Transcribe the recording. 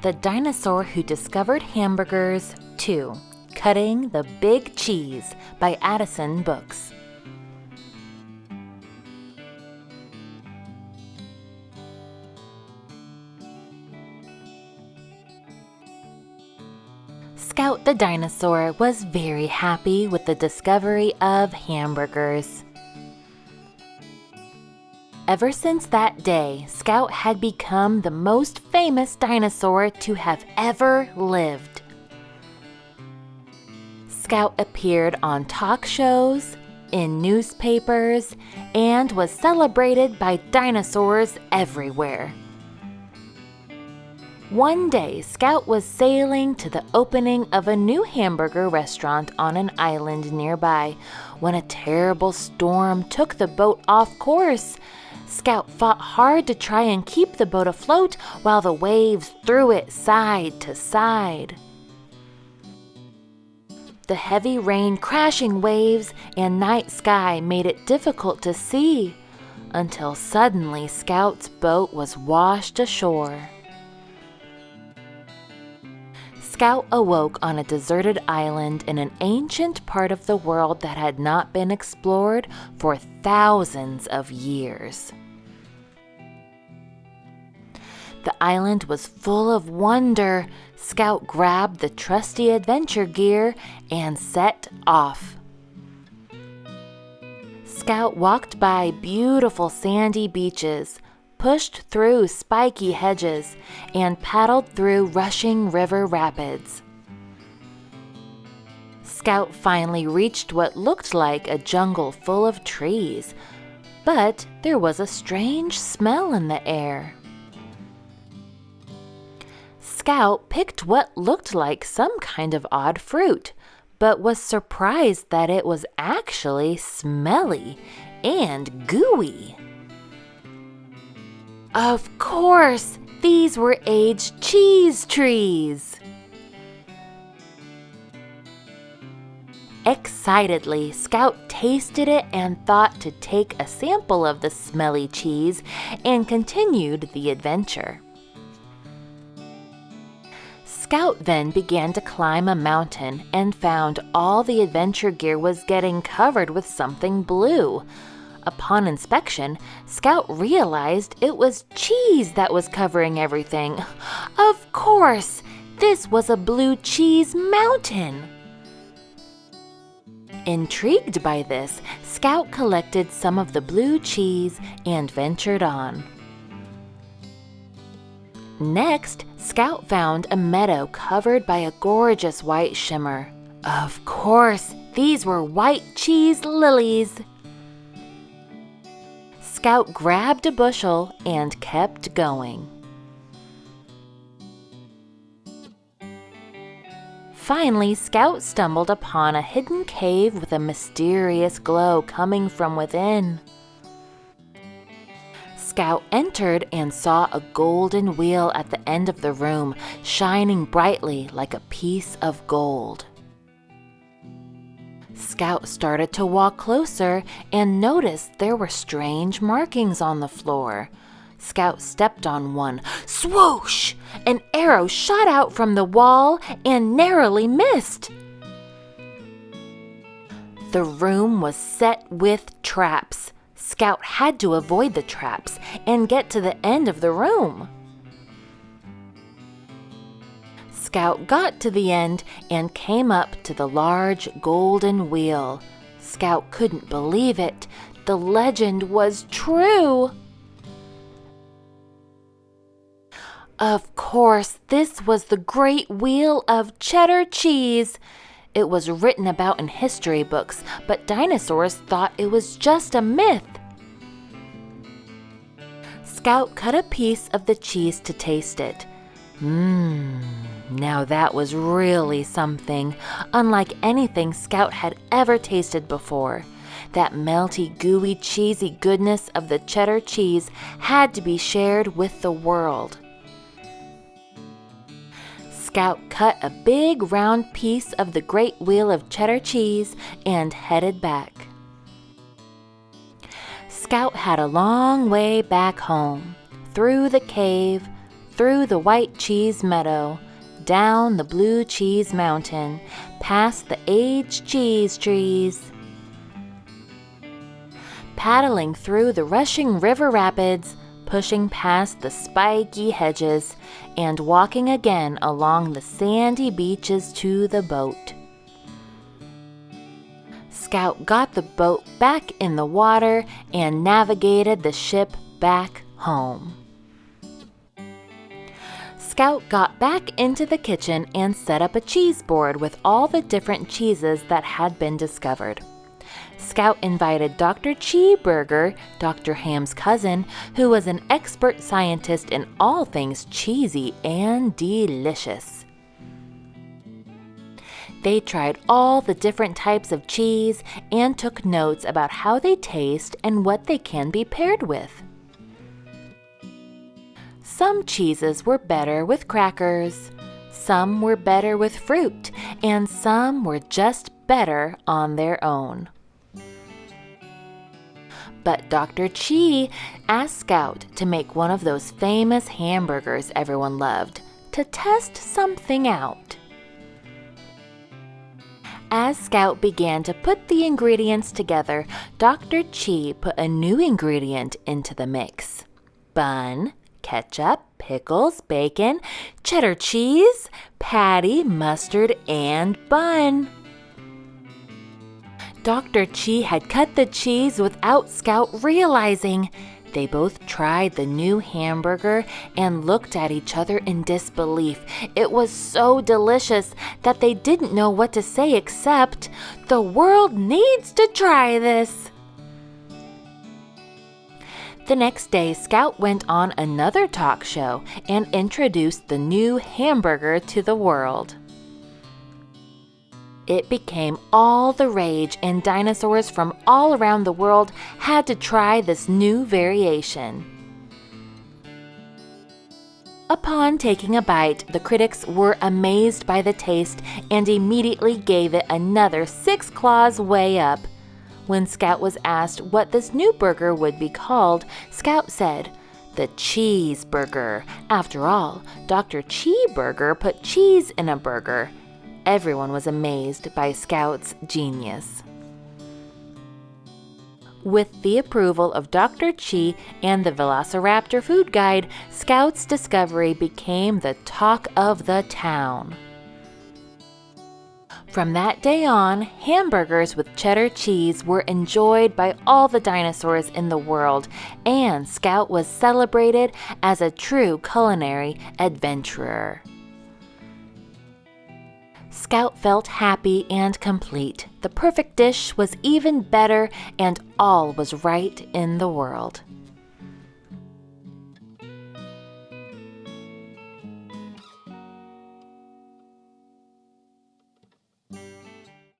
The Dinosaur Who Discovered Hamburgers 2, Cutting the Big Cheese by Adisan Books. Scout the dinosaur was very happy with the discovery of hamburgers. Ever since that day, Scout had become the most famous dinosaur to have ever lived. Scout appeared on talk shows, in newspapers, and was celebrated by dinosaurs everywhere. One day, Scout was sailing to the opening of a new hamburger restaurant on an island nearby when a terrible storm took the boat off course. Scout fought hard to try and keep the boat afloat while the waves threw it side to side. The heavy rain, crashing waves, and night sky made it difficult to see, until suddenly Scout's boat was washed ashore. Scout awoke on a deserted island in an ancient part of the world that had not been explored for thousands of years. The island was full of wonder. Scout grabbed the trusty adventure gear and set off. Scout walked by beautiful sandy beaches, pushed through spiky hedges, and paddled through rushing river rapids. Scout finally reached what looked like a jungle full of trees, but there was a strange smell in the air. Scout picked what looked like some kind of odd fruit, but was surprised that it was actually smelly and gooey. Of course, these were aged cheese trees. Excitedly, Scout tasted it and thought to take a sample of the smelly cheese and continued the adventure. Scout then began to climb a mountain and found all the adventure gear was getting covered with something blue. Upon inspection, Scout realized it was cheese that was covering everything. Of course, this was a blue cheese mountain. Intrigued by this, Scout collected some of the blue cheese and ventured on. Next, Scout found a meadow covered by a gorgeous white shimmer. Of course, these were white cheese lilies. Scout grabbed a bushel and kept going. Finally, Scout stumbled upon a hidden cave with a mysterious glow coming from within. Scout entered and saw a golden wheel at the end of the room, shining brightly like a piece of gold. Scout started to walk closer and noticed there were strange markings on the floor. Scout stepped on one. Swoosh! An arrow shot out from the wall and narrowly missed. The room was set with traps. Scout had to avoid the traps and get to the end of the room. Scout got to the end and came up to the large golden wheel. Scout couldn't believe it. The legend was true. Of course, this was the Great Wheel of Cheddar Cheese. It was written about in history books, but dinosaurs thought it was just a myth. Scout cut a piece of the cheese to taste it. Now that was really something, unlike anything Scout had ever tasted before. That melty, gooey, cheesy goodness of the cheddar cheese had to be shared with the world. Scout cut a big round piece of the Great Wheel of Cheddar Cheese and headed back. Scout had a long way back home, through the cave, through the white cheese meadow, down the blue cheese mountain, past the aged cheese trees. Paddling through the rushing river rapids, pushing past the spiky hedges, and walking again along the sandy beaches to the boat. Scout got the boat back in the water and navigated the ship back home. Scout got back into the kitchen and set up a cheese board with all the different cheeses that had been discovered. Scout invited Dr. Cheeseburger, Dr. Ham's cousin, who was an expert scientist in all things cheesy and delicious. They tried all the different types of cheese and took notes about how they taste and what they can be paired with. Some cheeses were better with crackers, some were better with fruit, and some were just better on their own. But Dr. Chi asked Scout to make one of those famous hamburgers everyone loved, to test something out. As Scout began to put the ingredients together, Dr. Chi put a new ingredient into the mix: bun, ketchup, pickles, bacon, cheddar cheese, patty, mustard, and bun. Dr. Chi had cut the cheese without Scout realizing. They both tried the new hamburger and looked at each other in disbelief. It was so delicious that they didn't know what to say except, "The world needs to try this." The next day, Scout went on another talk show and introduced the new hamburger to the world. It became all the rage, and dinosaurs from all around the world had to try this new variation. Upon taking a bite, the critics were amazed by the taste and immediately gave it another 6 claws way up. When Scout was asked what this new burger would be called, Scout said, "The cheeseburger." After all, Dr. Cheeseburger put cheese in a burger. Everyone was amazed by Scout's genius. With the approval of Dr. Chi and the Velociraptor Food Guide, Scout's discovery became the talk of the town. From that day on, hamburgers with cheddar cheese were enjoyed by all the dinosaurs in the world, and Scout was celebrated as a true culinary adventurer. Scout felt happy and complete. The perfect dish was even better, and all was right in the world.